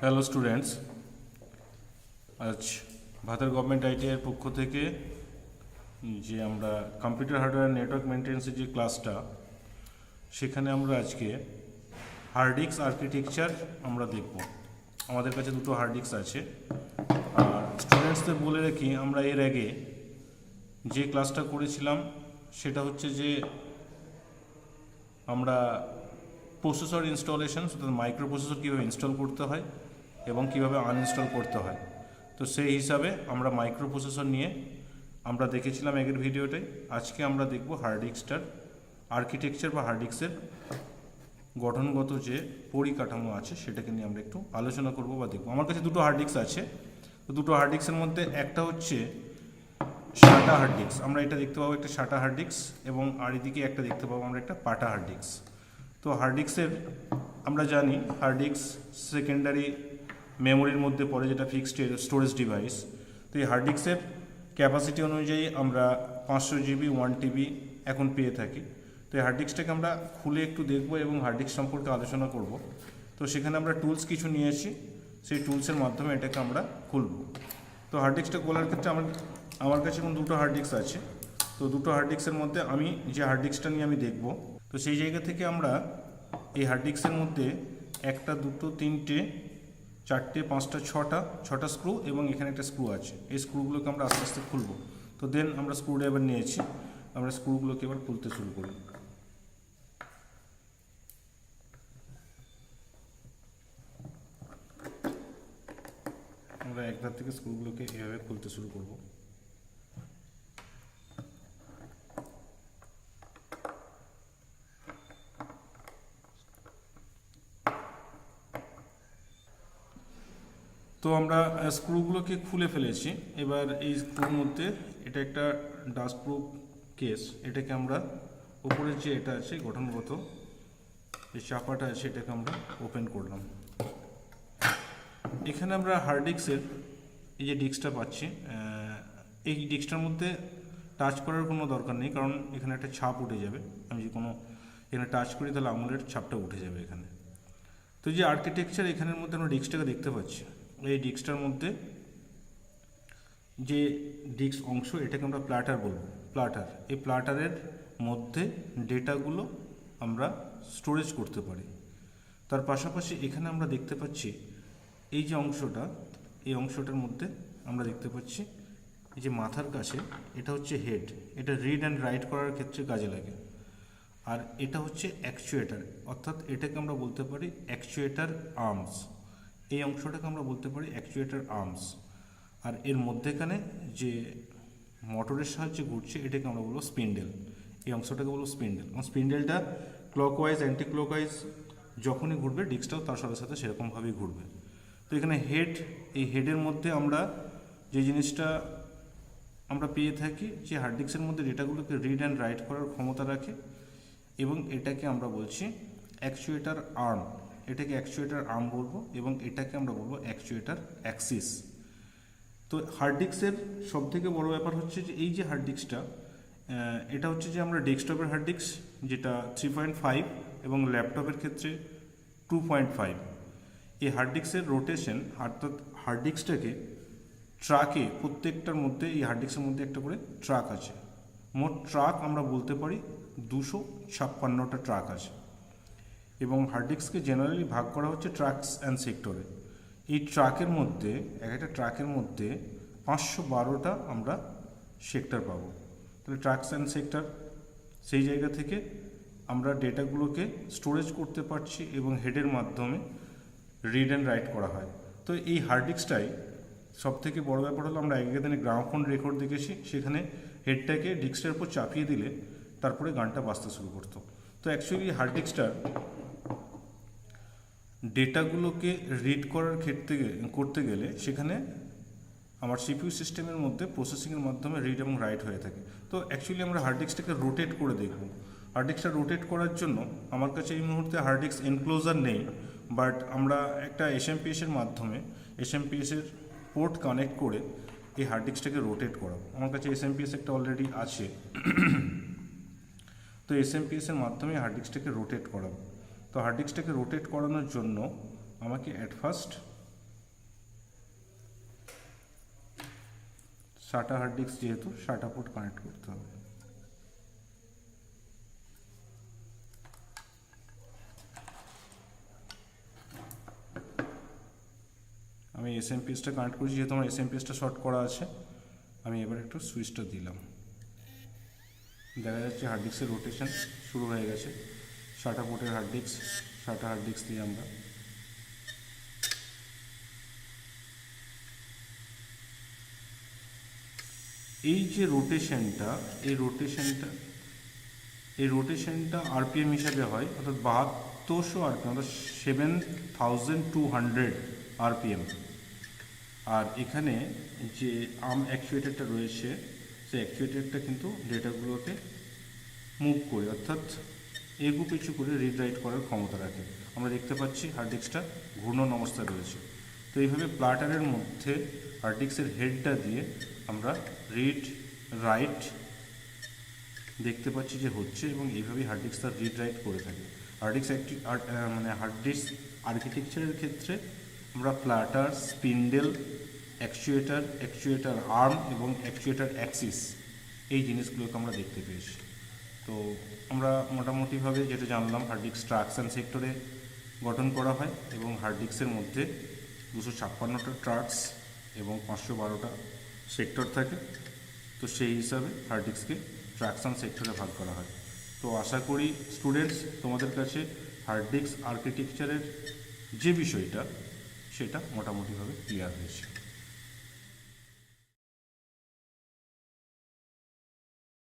Hello students, আজ ভাতার government আইটিআইয়ের পক্ষ থেকে যে আমরা কম্পিউটার হার্ডওয়্যার নেটওয়ার্ক মেনটেন্যান্সের যে ক্লাসটা, সেখানে আমরা আজকে হার্ড ডিস্ক আর্কিটেকচার আমরা দেখব। আমাদের কাছে দুটো হার্ড ডিস্ক আছে। আর স্টুডেন্টসদের বলে রাখি, আমরা এর আগে যে ক্লাসটা করেছিলাম সেটা হচ্ছে যে আমরা প্রসেসর ইনস্টলেশন, অর্থাৎ মাইক্রো প্রসেসর কীভাবে ইনস্টল করতে হয় এবং কীভাবে আনইনস্টল করতে হয়। তো সেই হিসাবে আমরা মাইক্রো প্রসেসর নিয়ে আমরা দেখেছিলাম আগের ভিডিওটাই। আজকে আমরা দেখব হার্ড ডিস্কটার আর্কিটেকচার বা হার্ড ডিস্কের গঠনগত যে পরিকাঠামো আছে সেটাকে নিয়ে আমরা একটু আলোচনা করব বা দেখব। আমার কাছে দুটো হার্ড ডিস্ক আছে। তো দুটো হার্ড ডিস্কের মধ্যে একটা হচ্ছে সাটা হার্ড ডিস্ক, আমরা এটা দেখতে পাবো একটা সাটা হার্ড ডিস্ক, এবং আর এদিকে একটা দেখতে পাবো আমরা একটা পাটা হার্ড ডিস্ক। তো হার্ড ডিস্কের আমরা জানি হার্ড ডিস্ক সেকেন্ডারি মেমোরির মধ্যে পড়ে, যেটা ফিক্সড স্টোরেজ ডিভাইস। তো এই হার্ড ডিস্কের ক্যাপাসিটি অনুযায়ী আমরা 500 GB 1 TB এখন পেয়ে থাকি। তো এই হার্ড ডিস্কটাকে আমরা খুলে একটু দেখব এবং হার্ড ডিস্ক সম্পর্কে আলোচনা করব। তো সেখানে আমরা টুলস কিছু নিয়েছি, সেই টুলসের মাধ্যমে এটাকে আমরা খুলব। তো হার্ড ডিস্কটা খোলার ক্ষেত্রে আমার কাছে এখন দুটো হার্ড ডিস্ক আছে। তো দুটো হার্ড ডিস্কের মধ্যে আমি যে হার্ড ডিস্কটা নিয়ে আমি দেখব, তো সেই জায়গা থেকে আমরা এই হার্ড ডিস্কের মধ্যে একটা, দুটো, তিনটে, চারটে, পাঁচটা, ছটা স্ক্রু এবং এখানে একটা স্ক্রু আছে। এই স্ক্রুগুলোকে আমরা আস্তে আস্তে খুলব। তো দেন আমরা স্ক্রু ড্রাইভার নিয়েছি, আমরা স্ক্রুগুলোকে এবার খুলতে শুরু করি। আমরা একধার থেকে স্ক্রুগুলোকে এভাবে খুলতে শুরু করব। তো আমরা স্ক্রুগুলোকে খুলে ফেলেছি। এবার এই স্ক্রুর মধ্যে এটা একটা ডাস্ট প্রুফ কেস, এটাকে আমরা উপরের যে এটা আছে গঠনগত এই চাপাটা আছে এটাকে আমরা ওপেন করলাম। এখানে আমরা হার্ড ডিস্কের এই যে ডিস্কটা পাচ্ছি, এই ডিস্কটার মধ্যে টাচ করার কোনো দরকার নেই, কারণ এখানে একটা ছাপ উঠে যাবে। আমি যে কোনো এখানে টাচ করি তাহলে আঙুলের ছাপটা উঠে যাবে এখানে। তো যে আর্কিটেকচার এখানের মধ্যে আমরা ডিস্কটাকে দেখতে পাচ্ছি, এই ডিস্কটার মধ্যে যে ডিস্ক অংশ এটাকে আমরা প্ল্যাটার বলবো। প্ল্যাটার, এই প্ল্যাটারের মধ্যে ডেটাগুলো আমরা স্টোরেজ করতে পারি। তার পাশাপাশি এখানে আমরা দেখতে পাচ্ছি এই যে অংশটা, এই অংশটার মধ্যে আমরা দেখতে পাচ্ছি এই যে মাথার কাছে এটা হচ্ছে হেড, এটা রিড অ্যান্ড রাইট করার ক্ষেত্রে কাজে লাগে। আর এটা হচ্ছে অ্যাকচুয়েটার, অর্থাৎ এটাকে আমরা বলতে পারি অ্যাকচুয়েটার আর্মস। এই অংশটাকে আমরা বলতে পারি অ্যাকচুয়েটার আর্মস। আর এর মধ্যেখানে যে মোটরের সাহায্যে ঘুরছে এটাকে আমরা বলবো স্পিন্ডেল। এই অংশটাকে বলবো স্পিন্ডেল। এবং স্পিন্ডেলটা ক্লকওয়াইজ অ্যান্টি ক্লকওয়াইজ যখনই ঘুরবে ডিস্কটাও তার সাথে সাথে সেরকমভাবেই ঘুরবে। তো এখানে হেড, এই হেডের মধ্যে আমরা যে জিনিসটা আমরা পেয়ে থাকি, যে হার্ড ডিস্কের মধ্যে ডেটাগুলোকে রিড অ্যান্ড রাইট করার ক্ষমতা রাখে, এবং এটাকে আমরা বলছি অ্যাকচুয়েটার আর্ম। এটাকে অ্যাকচুয়েটার আর্ম বলবো, এবং এটাকে আমরা বলবো অ্যাকচুয়েটার অ্যাক্সিস। তো হার্ড ডিস্কের সবথেকে বড় ব্যাপার হচ্ছে যে এই যে হার্ড ডিস্কটা, এটা হচ্ছে যে আমরা ডেস্কটপের হার্ড ডিস্ক যেটা 3.5 এবং ল্যাপটপের ক্ষেত্রে 2.5। এই হার্ড ডিস্কের রোটেশন, অর্থাৎ হার্ড ডিস্কটাকে ট্রাকে, প্রত্যেকটার মধ্যে এই হার্ড ডিস্কের মধ্যে একটা করে ট্রাক আছে। মোট ট্রাক আমরা বলতে পারি 256টা ট্রাক আছে। এবং হার্ড ডিস্ককে জেনারেলি ভাগ করা হচ্ছে ট্রাকস অ্যান্ড সেক্টরে। এই ট্রাকের মধ্যে, একটা ট্রাকের মধ্যে 512টা আমরা সেক্টর পাবো। তাহলে ট্রাকস অ্যান্ড সেক্টর, সেই জায়গা থেকে আমরা ডেটাগুলোকে স্টোরেজ করতে পারছি এবং হেডের মাধ্যমে রিড অ্যান্ড রাইট করা হয়। তো এই হার্ড ডিস্কটাই সবথেকে বড় ব্যাপার হলো, আমরা আগের দিনে গ্রামোফোন রেকর্ড দেখেছি, সেখানে হেডটাকে ডিস্কটার উপর চাপিয়ে দিলে তারপরে গানটা বাজতে শুরু করতো। তো অ্যাকচুয়ালি হার্ড ডিস্কটার ডেটাগুলোকে রিড করার ক্ষেত্রে করতে গেলে সেখানে আমার সিপিইউ সিস্টেমের মধ্যে প্রসেসিংয়ের মাধ্যমে রিড এবং রাইট হয়ে থাকে। তো অ্যাকচুয়ালি আমরা হার্ড ডিস্কটাকে রোটেট করে দেখব। হার্ড ডিস্কটা রোটেট করার জন্য আমার কাছে এই মুহূর্তে হার্ড ডিস্ক এনক্লোজার নেই, বাট আমরা একটা এসএমপিএসের মাধ্যমে এসএমপিএসের পোর্ট কানেক্ট করে এই হার্ড ডিস্কটাকে রোটেট করাবো। আমার কাছে এসএমপিএস একটা অলরেডি আছে। তো এসএমপিএসের মাধ্যমে হার্ড ডিস্কটাকে রোটেট করাবো। তো হার্ড ডিস্কটাকে রোটেট করানোর জন্য আমাকে at first SATA hard disk যেহেতু SATA পোর্ট কানেক্ট করতে হবে। আমি SMPSটা কানেক্ট করেছি, যেহেতু আমার SMPSটা শর্ট করা আছে। আমি এবার একটু সুইচটা দিলাম, দেখা যাচ্ছে হার্ড ডিস্কের রোটেশন শুরু হয়ে গেছে। SATA পোর্টের হার্ড ডিস্ক দিয়ে আমরা এই যে রোটেশনটা, এই রোটেশনটা RPM হিসাবে হয়, অর্থাৎ 7200 RPM, অর্থাৎ 7200 RPM। আর এখানে যে অ্যাকচুয়েটরটা রয়েছে, সেই অ্যাকচুয়েটরটা কিন্তু ডেটাগুলোকে মুভ করে, অর্থাৎ এগু পিছু করে রিড রাইট করার ক্ষমতা রাখে। আমরা দেখতে পাচ্ছি হার্ড ডিস্কটা ঘূর্ণন অবস্থায় রয়েছে। তো এইভাবে প্লাটারের মধ্যে হার্ড ডিস্কের হেডটা দিয়ে আমরা রিড রাইট দেখতে পাচ্ছি যে হচ্ছে, এবং এইভাবেই হার্ড ডিস্ক তার রিড রাইট করে থাকে। হার্ড ডিস্ক আর্কিটেকচারের ক্ষেত্রে আমরা প্লাটার, স্পিন্ডেল, অ্যাকচুয়েটার আর্ম এবং অ্যাকচুয়েটার অ্যাক্সিস, এই জিনিসগুলোকে আমরা দেখতে পেয়েছি। তো আমরা মোটামুটিভাবে যেটা জানলাম, হার্ড ডিস্ক ট্রাকশন সেক্টরে গঠন করা হয় এবং হার্ড ডিস্কের মধ্যে 256টা ট্রাকস এবং 512টা সেক্টর থাকে। তো সেই হিসাবে হার্ড ডিস্ককে ট্রাকশন সেক্টরে ভাগ করা হয়। তো আশা করি স্টুডেন্টস, তোমাদের কাছে হার্ড ডিস্ক আর্কিটেকচারের যে বিষয়টা, সেটা মোটামুটিভাবে ক্লিয়ার হয়েছে।